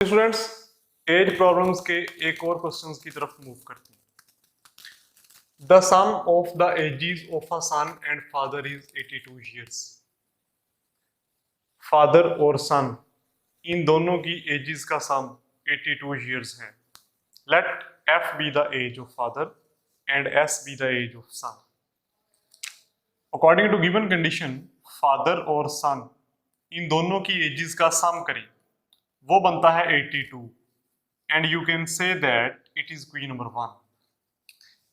Students, as problems के एक और क्वेश्चंस की तरफ मूव करते हैं। The sum of the ages of a son and father is 82 years। Father और सन इन दोनों की एजेस का सम 82 years है। Let F be the age of father and S be the age of son. According to given condition, father और son इन दोनों की एजेस का सम करें, वो बनता है 82 and you can say that it is question number 1।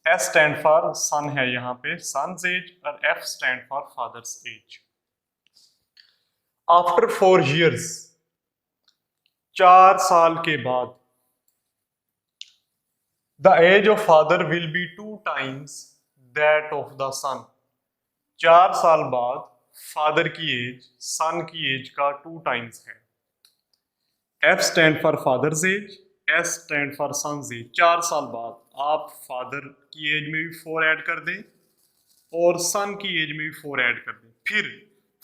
S stand for son है यहाँ पे, son's age, और F stand for father's age। After 4 years, 4 साल के बाद, the age of father will be 2 times that of the son। 4 साल बाद father की एज सन की एज का 2 टाइम्स है। F stand for father's age, S stand for son's age. 4 साल बाद आप फादर की एज में भी 4 ऐड कर दें और सन की एज में भी 4 ऐड कर दें। फिर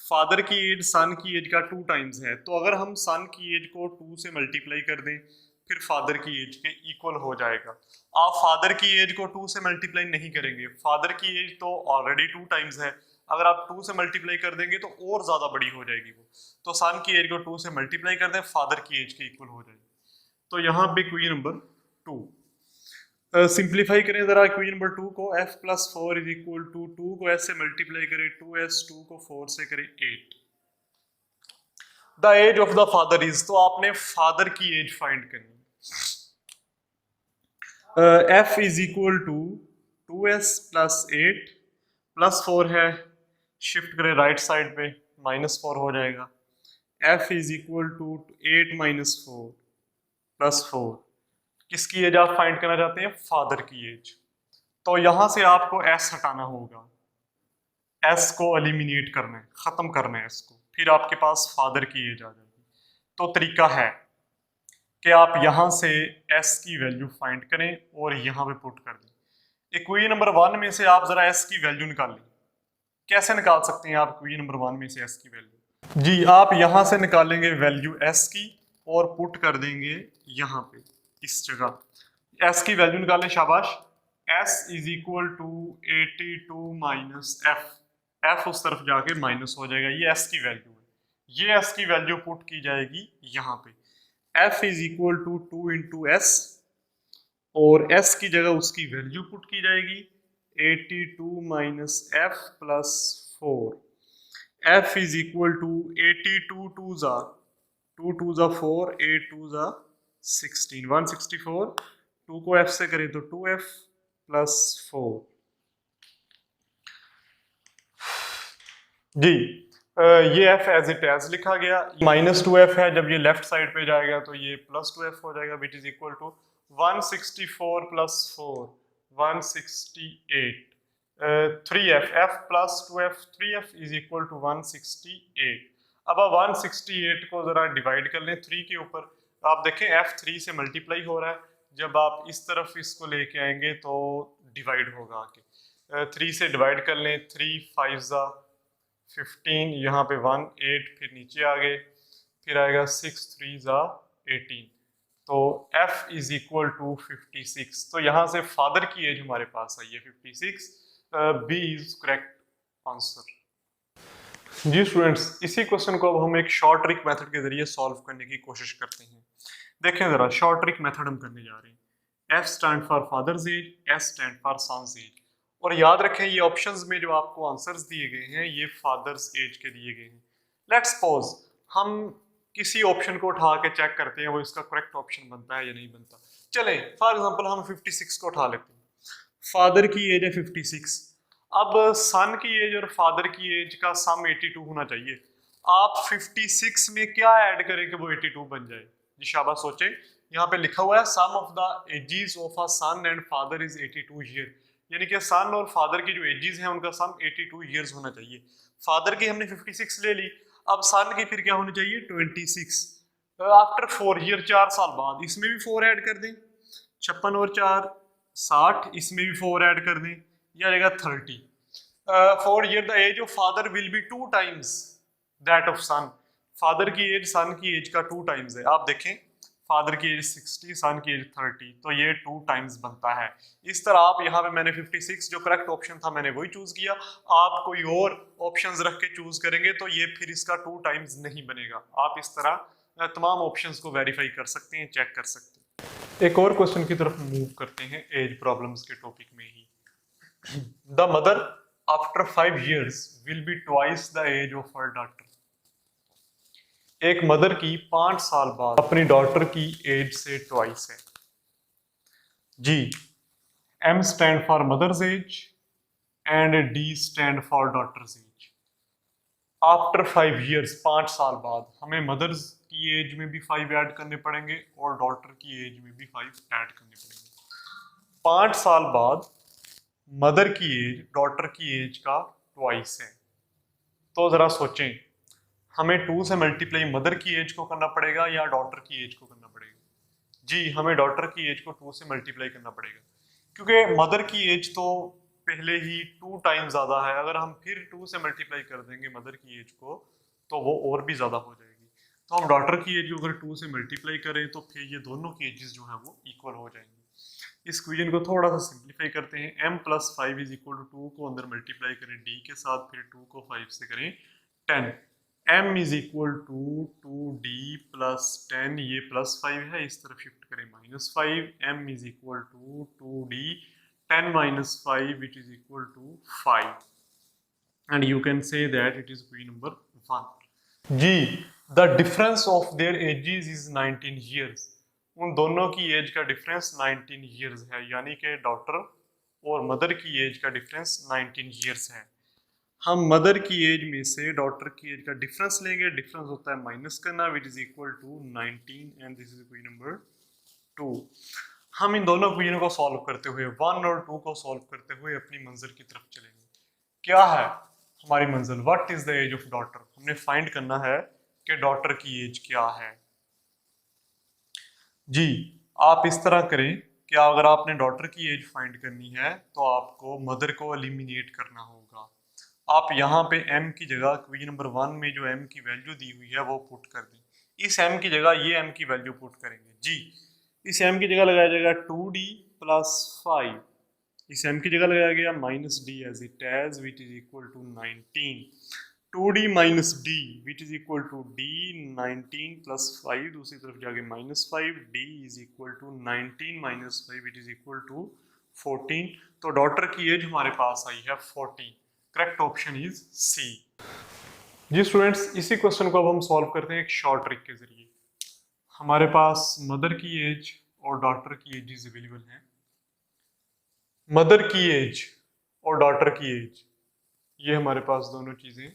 फादर की एज सन की एज का 2 टाइम्स है, तो अगर हम सन की एज को 2 से मल्टीप्लाई कर दें फिर फादर की एज के इक्वल हो जाएगा। आप फादर की एज को 2 से मल्टीप्लाई नहीं करेंगे, फादर की एज तो ऑलरेडी 2 टाइम्स है, अगर आप 2 से मल्टीप्लाई कर देंगे तो और ज्यादा बड़ी हो जाएगी वो। तो सन की एज को 2 से मल्टीप्लाई कर दें, फादर की एज के इक्वल हो जाएगी। तो यहाँ पे क्वेश्चन नंबर 2 सिंप्लीफाई करें जरा। क्वेश्चन नंबर 2 को f plus 4 is equal to 2 को s से मल्टीप्लाई करें, 2s, 2 को 4 से करें 8। The age of the father is, तो आपने फादर की एज फाइंड करनी। f is equal to 2s plus 8 plus 4 है, शिफ्ट करें राइट साइड पे, -4 हो जाएगा। f is equal to 8 minus 4 plus 4। किसकी एज आप फाइंड करना चाहते हैं? फादर की एज। तो यहां से आपको s हटाना होगा, s को एलिमिनेट करना है, खत्म करना है s को, फिर आपके पास फादर की एज आ जाएगी। तो तरीका है कि आप यहां से s की वैल्यू फाइंड करें और यहां पे पुट कर दें। इक्वेशन नंबर 1 में से आप जरा s की वैल्यू निकालें। कैसे निकाल सकते हैं आप इक्वेशन नंबर 1 में से s की वैल्यू? जी, आप यहां से निकालेंगे वैल्यू s की और पुट कर देंगे यहाँ पे इस जगह। s की वैल्यू निकालें, शाबाश। s is equal to 82 minus f उस तरफ जाके माइनस हो जाएगा, ये s की वैल्यू है। ये s की वैल्यू पुट की जाएगी यहाँ पे। f is equal to 2 into S और s की जगह उसकी वैल्यू पुट की जाएगी 82 minus f plus 4। f is equal to 82 2 जा 2 2 जा 4, 8 2 जा 16, 164। 2 को f से करें तो 2f प्लस 4। जी, ये f एज इट एज लिखा गया। -2f है, जब ये लेफ्ट साइड पे जाएगा तो ये +2f हो जाएगा, which is equal to 164 plus 4 168। 3f, f plus 2f, 3f is equal to 168। अब आप 168 को जरा डिवाइड कर लें 3 के ऊपर, आप देखें f 3 से मल्टीप्लाई हो रहा है, जब आप इस तरफ इसको लेके आएंगे तो डिवाइड होगा आके। 3 से डिवाइड कर लें, 3 5 जा 15, यहाँ पे 1 8, फिर नीचे आ गए, फिर आएगा 6 3 जा 18। तो f इज इक्वल टू 56। तो यहाँ से फादर की एज हमारे पास आई है 56। B is correct answer. जी स्टूडेंट्स, इसी क्वेश्चन को अब हम एक शॉर्ट ट्रिक मेथड के जरिए सॉल्व करने की कोशिश करते हैं। देखें जरा, शॉर्ट ट्रिक मेथड हम करने जा रहे हैं। F stand for father's age, S stand for son's age. और याद रखें ये ऑप्शंस में जो आपको आंसर्स दिए गए हैं ये फादर्स एज के दिए गए हैं। लेट्स सपोज हम किसी ऑप्शन को उठा के चेक करते हैं वो इसका करेक्ट ऑप्शन बनता है या नहीं बनता। चलें फॉर एग्जांपल हम 56 को उठा लेते हैं। फादर की एज है 56, अब सन की एज और फादर की एज का सम 82 होना चाहिए। आप 56 में क्या ऐड करें कि वो 82 बन जाए? जी शाबाश, सोचें। यहाँ पे लिखा हुआ है sum of the ages of a son and father is 82 year, यानी कि सन और फादर की जो एजेस हैं उनका सम 82 ईयर्स होना चाहिए। फादर की हमने 56 ले ली, अब सन की फिर क्या होनी चाहिए? 26। आफ्टर 4 ईयर, 4 साल बाद, इसमें भी 4 ऐड कर दें, 56 और 4 60, इसमें भी 4 ऐड कर दें, यह आएगा 30। 4 year the age of father will be 2 times that of son. Father की एज सन की एज का 2 टाइम्स है। आप देखें फादर की एज 60, सन की एज 30, तो ये 2 टाइम्स बनता है। इस तरह आप यहाँ पे मैंने 56 जो करेक्ट ऑप्शन था मैंने वही चूज किया, आप कोई और ऑप्शंस रख के चूज करेंगे तो ये फिर इसका 2 टाइम्स नहीं बनेगा। आप इस तरह तमाम ऑप्शंस को वेरीफाई कर सकते हैं, चेक कर सकते हैं। एक और क्वेश्चन की तरफ मूव करते हैं एज प्रॉब्लम्स के टॉपिक में ही। The mother after 5 years will be twice the age of her daughter. एक मदर की 5 साल बाद अपनी डॉटर की एज से ट्वाइस है। जी, M stand for mother's age and D stand for daughter's age. After 5 years 5 साल बाद हमें मदर्स की एज में भी 5 ऐड करने पड़ेंगे और डॉटर की एज में भी 5 ऐड करने पड़ेंगे। 5 साल बाद मदर की एज डॉटर की एज का ट्वाइस है। तो जरा सोचें, हमें 2 से मल्टीप्लाई मदर की एज को करना पड़ेगा या डॉटर की एज को करना पड़ेगा? जी, हमें डॉटर की एज को 2 से मल्टीप्लाई करना पड़ेगा, क्योंकि मदर की एज तो पहले ही 2 टाइम ज्यादा है। अगर हम फिर 2 से मल्टीप्लाई कर देंगे मदर की एज को तो वो और भी ज्यादा हो जाएगी। तो हम डॉटर की एज को अगर 2 से मल्टीप्लाई करें तो फिर ये दोनों की एजेस जो है वो इक्वल हो जाएंगी। इस क्वेश्चन को थोड़ा सा सिंप्लीफाई करते हैं। m + 5 = 2 को अंदर मल्टीप्लाई करें d के साथ, फिर 2 को 5 से करें 10। m = 2d + 10, ये +5 है, इस तरफ शिफ्ट करें -5। m = 2d 10 - 5 which is equal to 5, and you can say that it is question number 1। Ji, the difference of their ages is 19 years। उन दोनों की एज का डिफरेंस 19 years है, यानी कि डॉटर और मदर की एज का डिफरेंस 19 years है। हम मदर की एज में से डॉटर की एज का डिफरेंस लेंगे, डिफरेंस होता है माइनस करना, which is equal to 19, and this is question number 2। हम इन दोनों क्वेश्चन को सॉल्व करते हुए 1 और 2 को सॉल्व करते हुए अपनी मंजिल की तरफ चलेंगे। क्या है हमारी मंजिल? What is the age of daughter? हमने फाइंड करना है कि डॉटर की एज क्या है। जी, आप इस तरह करें कि अगर आपने डॉटर की एज फाइंड करनी है तो आपको मदर को एलिमिनेट करना होगा। आप यहाँ पे m की जगह क्वेश्चन नंबर 1 में जो m की वैल्यू दी हुई है वो पुट कर दें। इस m की जगह ये m की वैल्यू पुट करेंगे। जी, इस m की जगह लगाया जाएगा 2d + 5। इस m की जगह लगाया गया -d age it age, which is equal to 19। 2d - d which is equal to d 19 + 5, दूसरी तरफ जाके -5, d is equal to 19 - 5 which is equal to 14। तो डॉटर की एज हमारे पास आई है 14। Correct option is C. जी स्टूडेंट्स, इसी क्वेश्चन को अब हम सॉल्व करते हैं एक शॉर्ट ट्रिक के जरिए। हमारे पास मदर की एज और डॉटर की एज अवेलेबल है। मदर की एज और डॉटर की एज, ये हमारे पास दोनों चीजें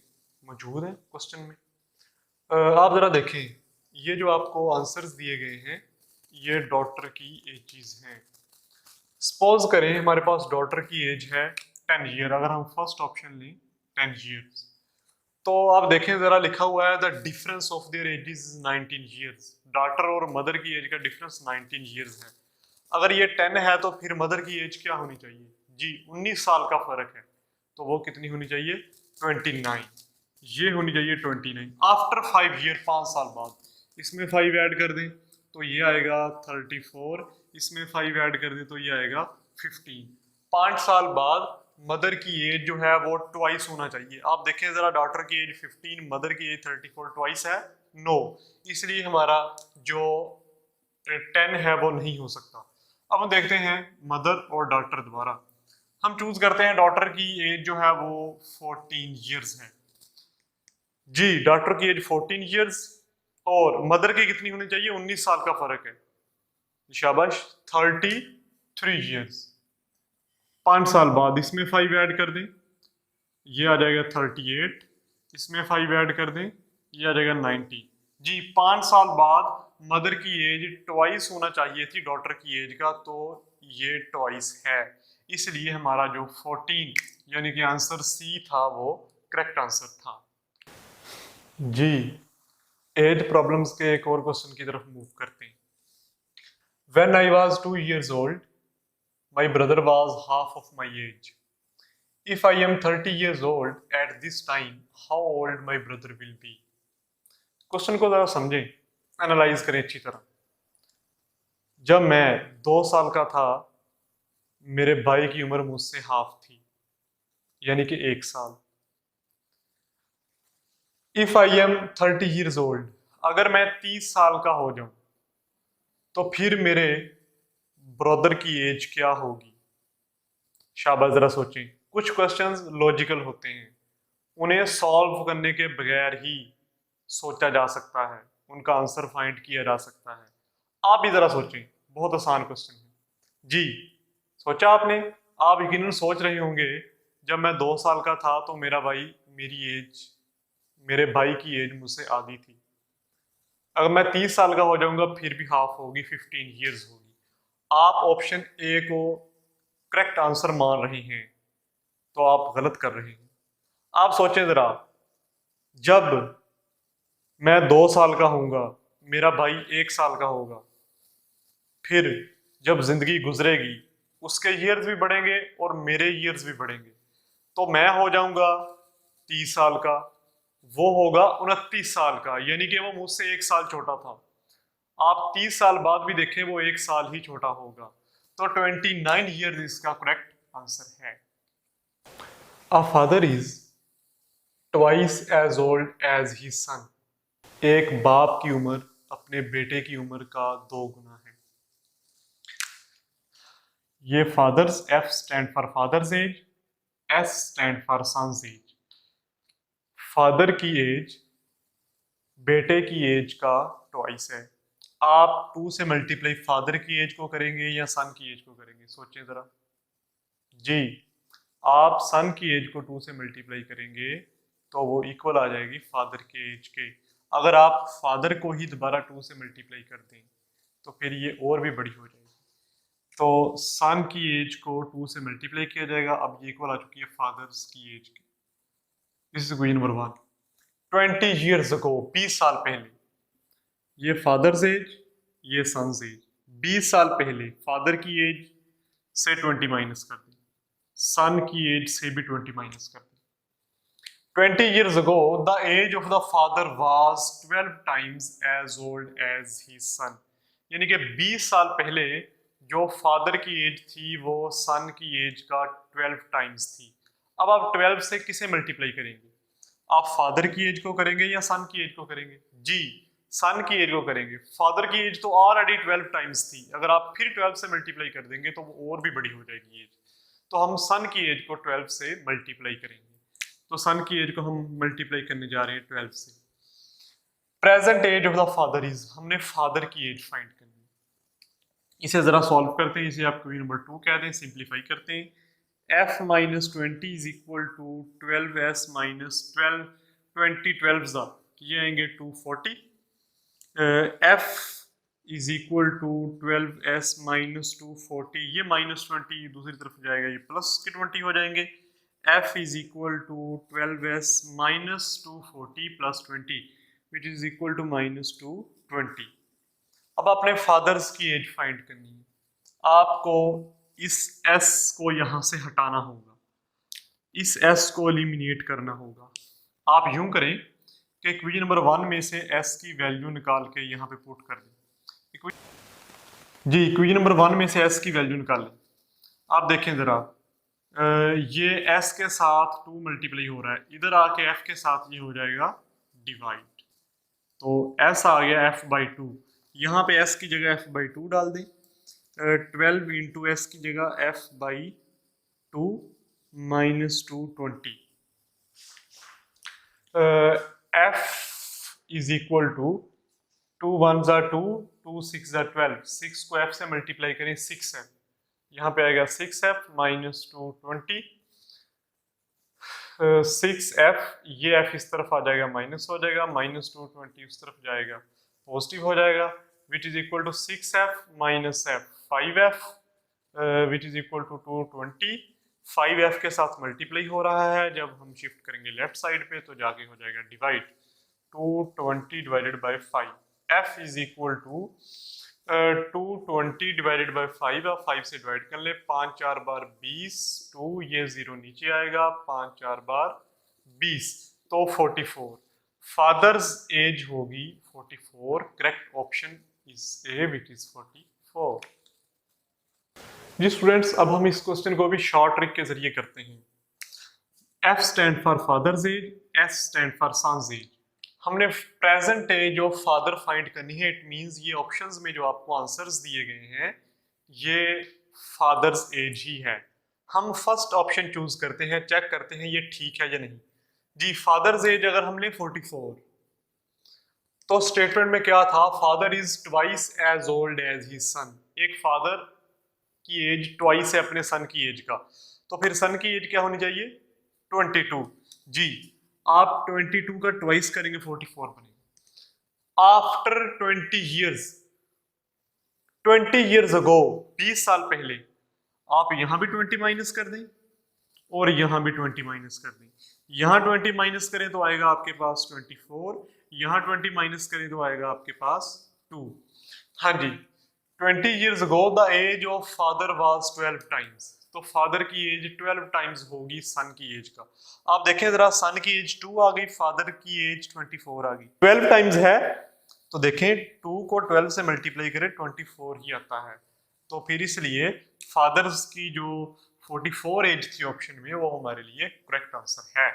मौजूद हैं क्वेश्चन में। आप जरा देखें, ये जो आपको आंसर्स दिए गए हैं ये डॉटर की एजेस हैं। सपोज करें हमारे पास डॉटर की एज है 10 ईयर, अगर हम फर्स्ट ऑप्शन लें 10 ईयर्स, तो आप देखें जरा लिखा हुआ है the difference of their edges is 19 years. Daughter और मदर की एज का डिफरेंस 19 ईयर्स है। अगर ये 10 है तो फिर मदर की एज क्या होनी चाहिए? जी, 19 साल का फर्क है, तो वो कितनी होनी चाहिए? 29। ये होनी चाहिए 29 आफ्टर 5 ईयर, 5 साल बाद। इसमें 5 ऐड कर दें तो ये आएगा 34, इसमें 5 ऐड कर दें तो ये आएगा 15। 5 साल बाद मदर की एज जो है वो ट्वाइस होना चाहिए। आप देखें जरा, डॉटर की एज 15, मदर की एज 34, ट्वाइस है? नो, इसलिए हमारा जो 10 है वो नहीं हो सकता। अब हम देखते हैं मदर और डॉटर दोबारा। हम चूज करते हैं डॉटर की एज जो है वो 14 ईयर्स है। जी, डॉटर की एज 14 ईयर्स और मदर की कितनी होनी चाहिए? 19 साल का फर्क है। शाबाश, 33 ईयर्स। 5 साल बाद इसमें 5 ऐड कर दें, ये आ जाएगा 38, इसमें 5 ऐड कर दें, ये आ जाएगा 90। जी, 5 साल बाद मदर की एज ट्वाइस होना चाहिए थी डॉटर की एज का, तो ये ट्वाइस है, इसलिए हमारा जो 14 यानी कि आंसर सी था वो करेक्ट आंसर था। जी, एज प्रॉब्लम्स के एक और क्वेश्चन की तरफ मूव करते हैं। When I was 2 years old, my brother was half of my age. If I am 30 years old at this time, how old my brother will be? Question को जरा समझें, एनालाइज करें अच्छी तरह। जब मैं 2 साल का था मेरे भाई की उम्र मुझसे हाफ थी, यानी कि 1 साल। If I am 30 years old, अगर मैं 30 साल का हो जाऊं तो फिर मेरे ब्रदर की एज क्या होगी? शाबाश, जरा सोचें। कुछ क्वेश्चंस लॉजिकल होते हैं, उन्हें सॉल्व करने के बगैर ही सोचा जा सकता है, उनका आंसर फाइंड किया जा सकता है। आप भी जरा सोचें, बहुत आसान क्वेश्चन है जी। सोचा आपने? आप यकीनन सोच रहे होंगे, जब मैं 2 साल का था तो मेरे भाई की एज मुझसे आधी थी। अगर मैं 30 साल का हो जाऊंगा फिर भी हाफ होगी, 15 years होगी। आप ऑप्शन ए को करेक्ट आंसर मान रहे हैं तो आप गलत कर रहे हैं। आप सोचें जरा, जब मैं 2 साल का होऊंगा, मेरा भाई 1 साल का होगा, फिर जब जिंदगी गुजरेगी उसके ईयर्स भी बढ़ेंगे और मेरे ईयर्स भी बढ़ेंगे, तो मैं हो जाऊंगा 30 साल का, वो होगा 29 साल का, यानी कि वो मुझसे 1 साल छोटा था। आप 30 साल बाद भी देखें वो 1 साल ही छोटा होगा। तो 29 years इसका करेक्ट आंसर है। A father is twice as old as he son. एक बाप की उम्र अपने बेटे की उम्र का 2 गुना है। ये father's, F stand for father's age, S stand for son's age. Father की एज बेटे की एज का ट्वाइस है। आप 2 से मल्टीप्लाई फादर की एज को करेंगे या सन की एज को करेंगे? सोचें जरा जी। आप सन की एज को 2 से मल्टीप्लाई करेंगे तो वो इक्वल आ जाएगी फादर के एज के। अगर आप फादर को ही दोबारा 2 से मल्टीप्लाई कर दें तो फिर ये और भी बड़ी हो जाएगी। तो सन की एज को 2 से मल्टीप्लाई किया जाएगा, अब ये इक्वल आ चुकी है फादर्स की एज के। This is question number 1। 20 years ago, 20 साल पहले, ये फादर्स एज, ये सन्स एज। 20 साल पहले फादर की एज से 20 माइनस कर दें, सन की एज से भी 20 माइनस कर दें। 20 years ago, the age of the father was 12 times as old as his son. यानी कि 20 साल पहले जो फादर की एज थी वो सन की एज का 12 टाइम्स थी। अब आप 12 से किसे मल्टीप्लाई करेंगे? आप फादर की एज को करेंगे या सन की एज को करेंगे? जी, सन की एज को करेंगे। फादर की एज तो ऑलरेडी 12 टाइम्स थी, अगर आप फिर 12 से मल्टीप्लाई कर देंगे तो वो और भी बड़ी हो जाएगी एज। तो हम सन की एज को 12 से मल्टीप्लाई करेंगे। तो सन की एज को हम मल्टीप्लाई करने जा रहे हैं 12 से। Present age of the father is, हमने फादर की एज फाइंड करनी है। इसे जरा सॉल्व करते हैं, इसे आप क्वेश्चन नंबर 2 कहते हैं, सिंप्लीफाई करते हैं। f minus 20 is equal to 12s minus 12, 20 12 ये आएंगे 240। f is equal to 12s minus 240, ये माइनस 20 दूसरी तरफ जाएगा, ये प्लस के 20 हो जाएंगे। f is equal to 12s minus 240 plus 20 which is equal to minus 220। अब आपने फादर्स की एज फाइंड करनी है। आपको इस s को यहां से हटाना होगा, इस s को एलिमिनेट करना होगा। आप यूं करें कि इक्वेशन नंबर 1 में से s की वैल्यू निकाल के यहाँ पे पुट कर दें। जी, इक्वेशन नंबर 1 में से s की वैल्यू निकाल लें। आप देखें जरा, ये s के साथ 2 मल्टीप्लाई हो रहा है, इधर आके f के साथ ये हो जाएगा डिवाइड, तो s आ गया f/2। यहाँ पे s की जगह f/2 डाल दें। 12 इंटू एस की जगह f/2 minus 220। f is equal to 2 1 ज़ा 2, 2 6 ज़ा 12, 6 को f से मल्टीप्लाई करें 6f, यहाँ पे आएगा 6f माइनस 220। 6f, ये f इस तरफ आ जाएगा माइनस हो जाएगा, माइनस 220 उस तरफ जाएगा पॉजिटिव हो जाएगा, which is equal to 6f minus f 5f which is equal to 220। 5f के साथ मल्टीप्लाई हो रहा है, जब हम शिफ्ट करेंगे लेफ्ट साइड पे तो जाके हो जाएगा divide, 220 divided by 5। f is equal to 220 divided by 5, अब 5 से डिवाइड कर ले, 5 4 बार 20, 2 ये 0 नीचे आएगा, 5 4 बार 20, तो 44। फादर्स एज होगी 44, correct option is A which is 44। 4। जी स्टूडेंट्स, अब हम इस क्वेश्चन को भी शॉर्ट ट्रिक के जरिए करते हैं। F stand for father's age, S stand for son's age. हमने present age of father find करनी है। इट मींस ये ऑप्शंस में जो आपको आंसर्स दिए गए हैं ये फादर्स एज ही है। हम फर्स्ट ऑप्शन चूज करते हैं, चेक करते हैं ये ठीक है या नहीं। जी फादर्स एज अगर हम लें 44, तो स्टेटमेंट में क्या था, father is twice as old as his son. एक फादर की एज ट्वाइस है अपने सन की एज का, तो फिर सन की एज क्या होनी चाहिए 22। जी आप 22 का ट्वाइस करेंगे 44 बनेगा। आफ्टर 20 ईयर्स अगो, 20 साल पहले, आप यहां भी 20 माइनस कर दें और यहां भी 20 माइनस कर दें। यहां 20 माइनस करें तो आएगा आपके पास 24, यहां 20 माइनस करें तो आएगा आपके पास 2। हाँ जी, 20 years ago the age of father was 12 times. तो फादर की एज 12 टाइम्स होगी सन की एज का। आप देखें जरा, सन की एज 2 आ गई, फादर की एज 24 आ गई, 12 टाइम्स है। तो देखें 2 को 12 से मल्टीप्लाई करें 24 ही आता है। तो फिर इसलिए फादर्स की जो 44 एज थी ऑप्शन में, वो हमारे लिए करेक्ट आंसर है।